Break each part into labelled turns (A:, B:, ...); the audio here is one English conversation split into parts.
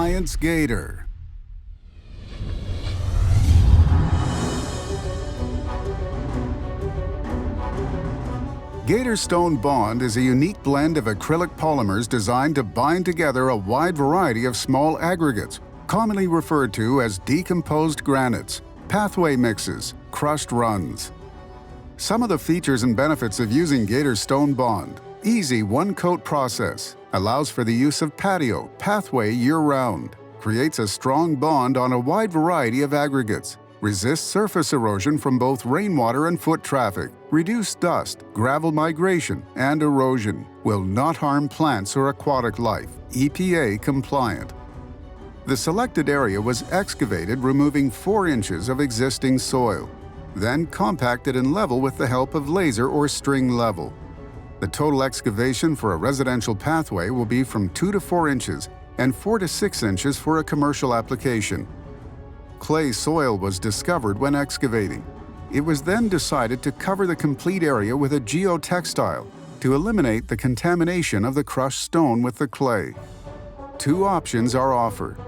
A: Alliance Gator. Gator Stone Bond is a unique blend of acrylic polymers designed to bind together a wide variety of small aggregates, commonly referred to as decomposed granites, pathway mixes, crushed runs. Some of the features and benefits of using Gator Stone Bond: easy one-coat process, allows for the use of patio, pathway year-round, creates a strong bond on a wide variety of aggregates, resists surface erosion from both rainwater and foot traffic, reduce dust, gravel migration, and erosion, will not harm plants or aquatic life, EPA compliant. The selected area was excavated, removing 4 inches of existing soil, then compacted and level with the help of laser or string level. The total excavation for a residential pathway will be from 2 to 4 inches and 4 to 6 inches for a commercial application. Clay soil was discovered when excavating. It was then decided to cover the complete area with a geotextile to eliminate the contamination of the crushed stone with the clay. 2 options are offered.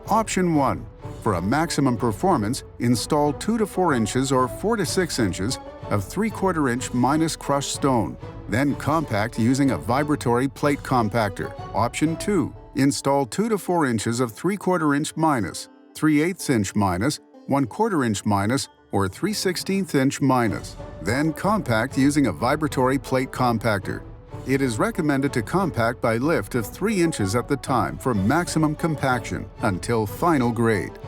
A: Option 1. For a maximum performance, install 2 to 4 inches or 4 to 6 inches of 3/4 inch minus crushed stone, then compact using a vibratory plate compactor. Option 2. Install 2 to 4 inches of 3/4 inch minus, 3/8 inch minus, 1/4 inch minus, or 3/16 inch minus, then compact using a vibratory plate compactor. It is recommended to compact by lift of 3 inches at the time for maximum compaction until final grade.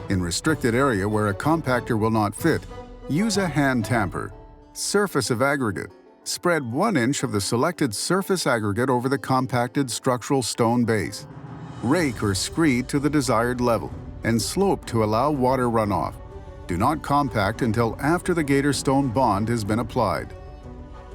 A: In restricted area where a compactor will not fit, use a hand tamper. Surface of aggregate. Spread 1 inch of the selected surface aggregate over the compacted structural stone base. Rake or screed to the desired level and slope to allow water runoff. Do not compact until after the Gator Stone Bond has been applied.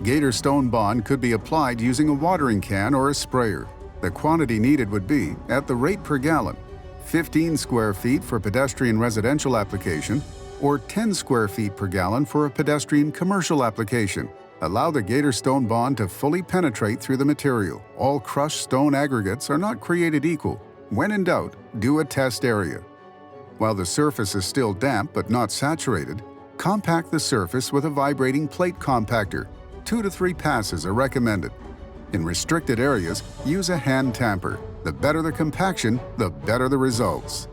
A: Gator Stone Bond could be applied using a watering can or a sprayer. The quantity needed would be, at the rate per gallon, 15 square feet for pedestrian residential application or 10 square feet per gallon for a pedestrian commercial application. Allow the Gator Stone Bond to fully penetrate through the material. All crushed stone aggregates are not created equal. When in doubt, do a test area. While the surface is still damp but not saturated, compact the surface with a vibrating plate compactor. 2 to 3 passes are recommended. In restricted areas, use a hand tamper. The better the compaction, the better the results.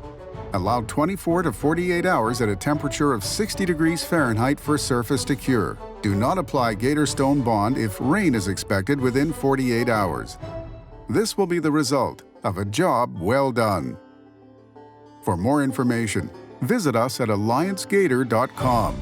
A: Allow 24 to 48 hours at a temperature of 60 degrees Fahrenheit for surface to cure. Do not apply Gator Stone Bond if rain is expected within 48 hours. This will be the result of a job well done. For more information, visit us at alliancegator.com.